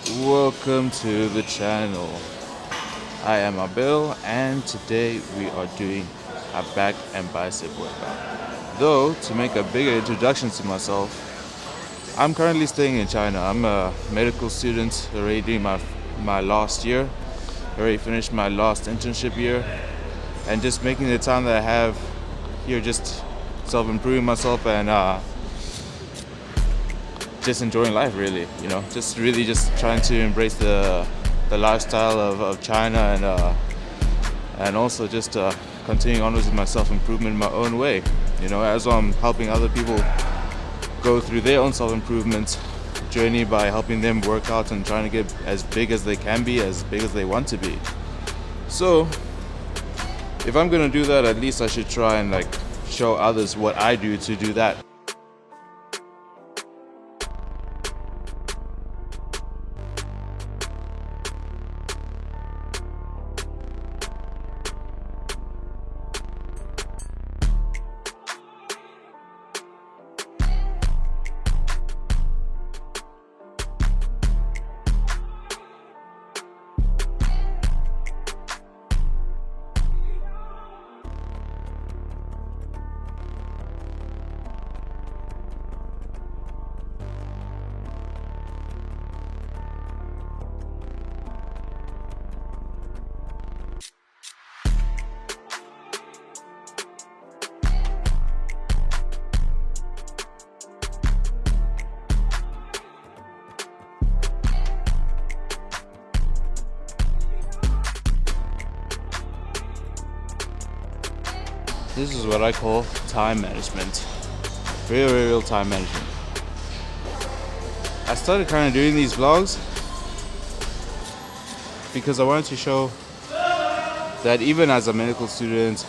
Welcome to the channel. I am Abel and today we are doing a back and bicep workout. Though, to make a bigger introduction to myself, I'm currently staying in China. I'm a medical student, already doing my last year, already finished my last internship year, and just making the time that I have here just self-improving myself and just enjoying life, really, just really just trying to embrace the lifestyle of China and also just continuing onwards with my self-improvement in my own way, as I'm helping other people go through their own self-improvement journey by helping them work out and trying to get as big as they can be, as big as they want to be. So if I'm gonna do that, at least I should try and show others what I do to do that. This is what I call time management. Real time management. I started kind of doing these vlogs because I wanted to show that even as a medical student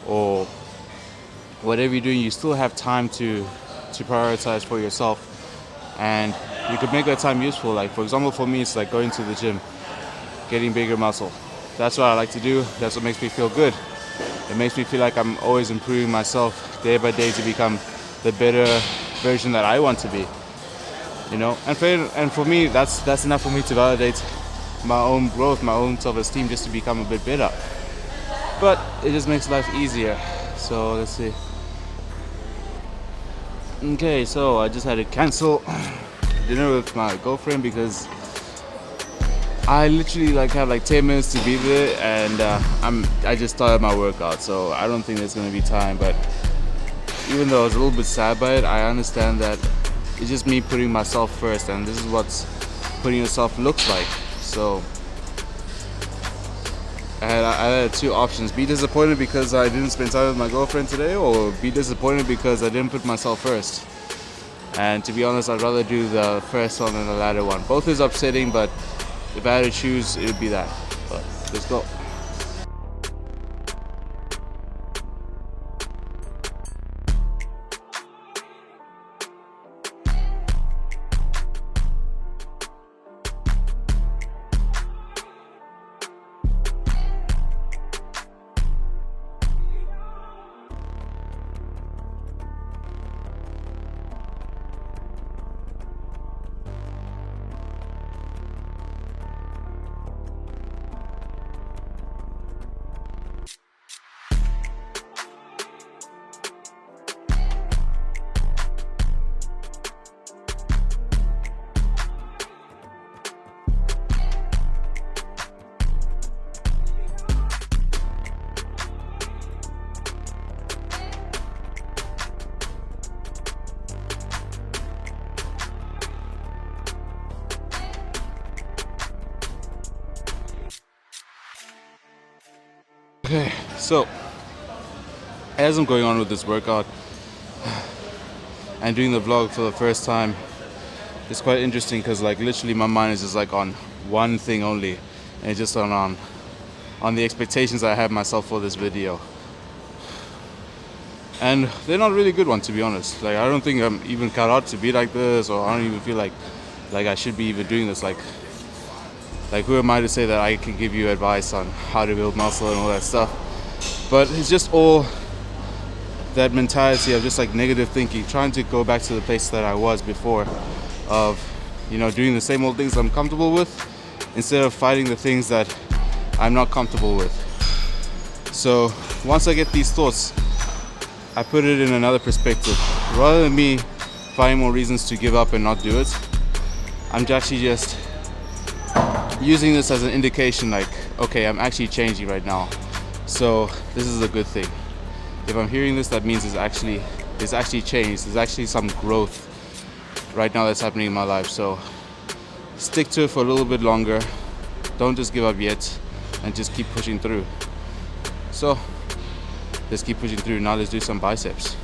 or whatever you're doing, you still have time to prioritize for yourself, and you could make that time useful. Like, for example, for me, it's like going to the gym, getting bigger muscle. That's what I like to do. That's what makes me feel good. It makes me feel like I'm always improving myself day by day to become the better version that I want to be. And for me, that's enough for me to validate my own growth, my own self-esteem, just to become a bit better. But it just makes life easier. So let's see. Okay, so I just had to cancel dinner with my girlfriend because I literally have 10 minutes to be there, and I just started my workout, so I don't think there's gonna be time. But even though I was a little bit sad by it, I understand that it's just me putting myself first, and this is what putting yourself looks like. So I had two options: be disappointed because I didn't spend time with my girlfriend today, or be disappointed because I didn't put myself first. And to be honest, I'd rather do the first one than the latter one. Both is upsetting, but if I had to choose, it would be that. But let's go. Okay, so as I'm going on with this workout and doing the vlog for the first time, it's quite interesting because literally my mind is just on one thing only, and it's just on the expectations I have myself for this video. And they're not really good ones, to be honest. I don't think I'm even cut out to be like this, or I don't even feel like I should be even doing this. Who am I to say that I can give you advice on how to build muscle and all that stuff? But it's just all that mentality of just negative thinking, trying to go back to the place that I was before, of doing the same old things I'm comfortable with instead of fighting the things that I'm not comfortable with. So once I get these thoughts, I put it in another perspective. Rather than me finding more reasons to give up and not do it, I'm actually just using this as an indication, like, okay, I'm actually changing right now. So this is a good thing. If I'm hearing this, that means there's actually change. There's actually some growth right now that's happening in my life. So stick to it for a little bit longer. Don't just give up yet, and just keep pushing through. So let's keep pushing through. Now let's do some biceps.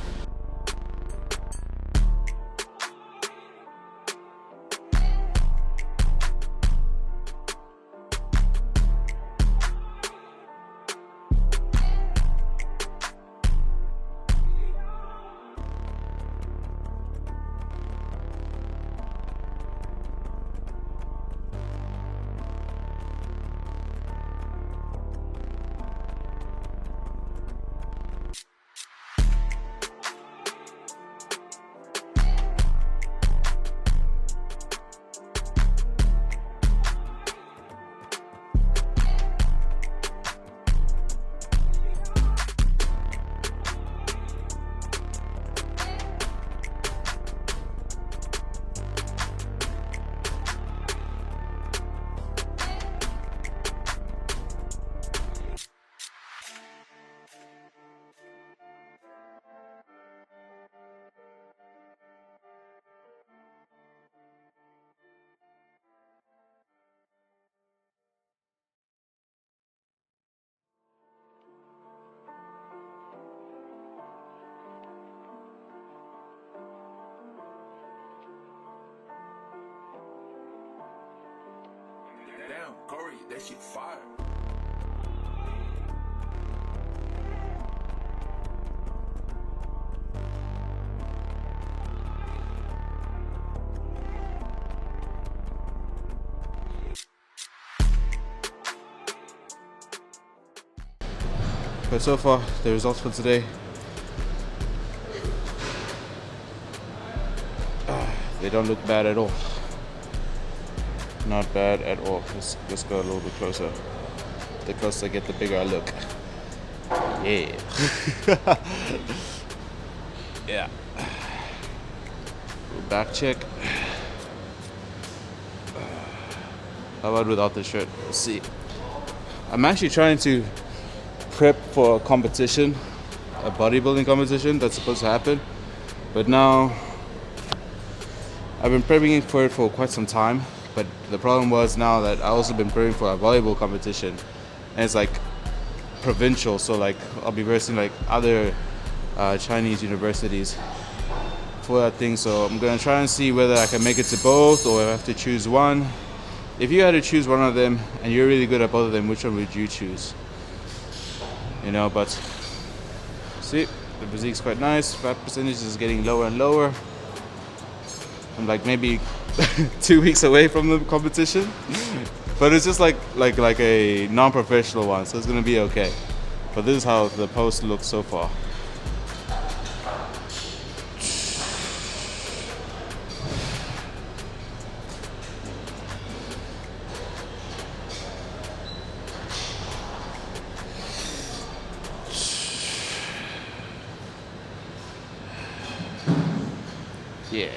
Damn, Corey, that shit fire. But so far, the results for today, they don't look bad at all. Not bad at all. Let's go a little bit closer. The closer I get, the bigger I look. Yeah. Yeah. Back check. How about without the shirt? Let's see. I'm actually trying to prep for a competition, a bodybuilding competition that's supposed to happen. But now, I've been prepping for it for quite some time. But the problem was now that I also been preparing for a volleyball competition, and it's like provincial, so like I'll be versing like other Chinese universities for that thing. So I'm gonna try and see whether I can make it to both or if I have to choose one. If you had to choose one of them and you're really good at both of them, which one would you choose? But see, the physique's quite nice. Fat percentage is getting lower and lower. I'm like maybe 2 weeks away from the competition, but it's just like a non-professional one, so it's gonna be okay. But this is how the post looks so far. Yeah.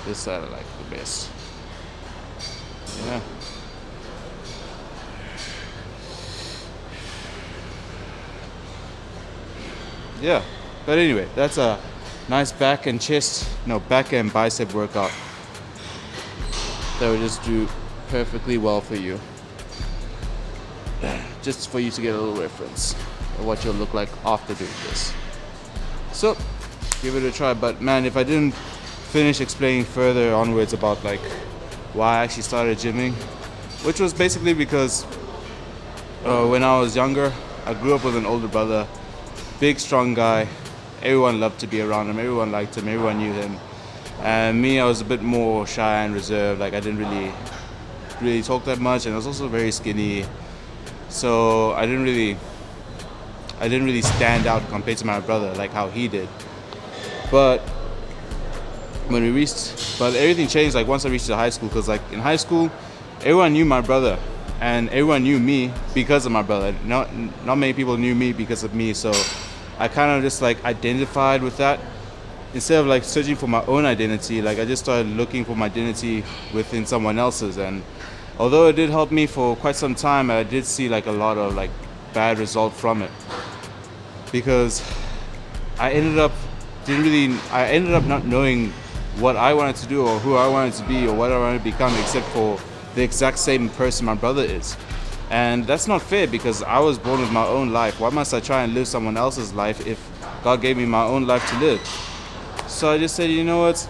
This side I like the best. Yeah. Yeah. But anyway, that's a nice back and bicep workout that will just do perfectly well for you. Just for you to get a little reference of what you'll look like after doing this. So, give it a try. But man, if I didn't finish explaining further onwards about like why I actually started gymming, which was basically because when I was younger, I grew up with an older brother, big, strong guy. Everyone loved to be around him. Everyone liked him. Everyone knew him. And me, I was a bit more shy and reserved. Like I didn't really talk that much, and I was also very skinny. So I didn't really stand out compared to my brother like how he did. But but everything changed like once I reached the high school, because like in high school, everyone knew my brother, and everyone knew me because of my brother. Not many people knew me because of me. So I kind of just like identified with that instead of like searching for my own identity. Like I just started looking for my identity within someone else's, and although it did help me for quite some time, I did see like a lot of like bad result from it, because I ended up I ended up not knowing what I wanted to do or who I wanted to be or what I wanted to become, except for the exact same person my brother is. And that's not fair, because I was born with my own life. Why must I try and live someone else's life if God gave me my own life to live? So I just said, you know what?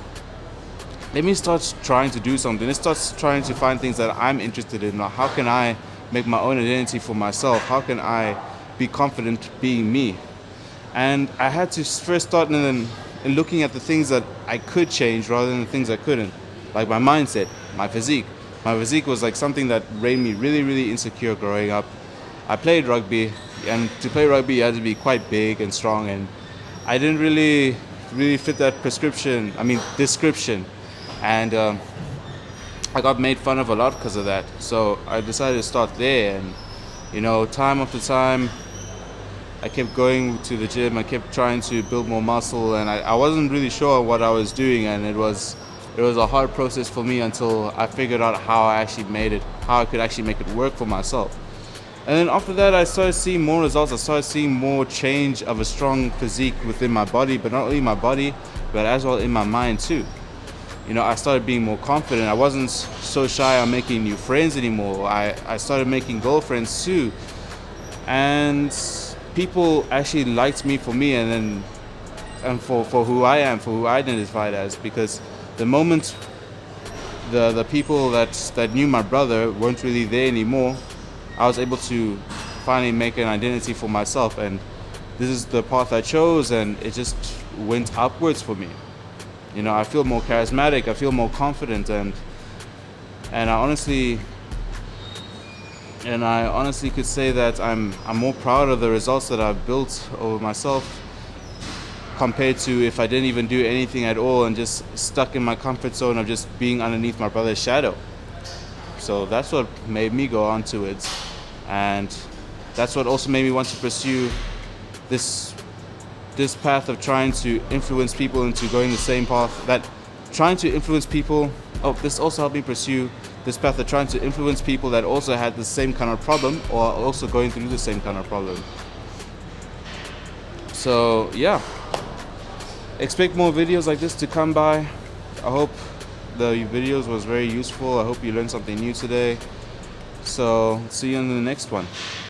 Let me start trying to do something. Let's start trying to find things that I'm interested in. How can I make my own identity for myself? How can I be confident being me? And I had to first start in looking at the things that I could change rather than the things I couldn't. Like my mindset, my physique. My physique was like something that made me really, really insecure growing up. I played rugby, and to play rugby you had to be quite big and strong, and I didn't really fit that description. And I got made fun of a lot because of that. So I decided to start there, and time after time, I kept going to the gym. I kept trying to build more muscle, and I wasn't really sure what I was doing, and it was a hard process for me until I figured out how I could actually make it work for myself. And then after that, I started seeing more results. I started seeing more change of a strong physique within my body, but not only my body, but as well in my mind too. I started being more confident. I wasn't so shy on making new friends anymore. I started making girlfriends too. And people actually liked me for me, and for who I am, for who I identified as, because the moment the people that knew my brother weren't really there anymore, I was able to finally make an identity for myself, and this is the path I chose, and it just went upwards for me. I feel more charismatic, I feel more confident, and I honestly could say that I'm more proud of the results that I've built over myself compared to if I didn't even do anything at all and just stuck in my comfort zone of just being underneath my brother's shadow. So that's what made me go on to it, and that's what also made me want to pursue this path of trying to influence people into going the same path. This also helped me pursue this path of trying to influence people that also had the same kind of problem or are also going through the same kind of problem. So yeah, expect more videos like this to come by. I hope the videos was very useful. I hope you learned something new today. So see you in the next one.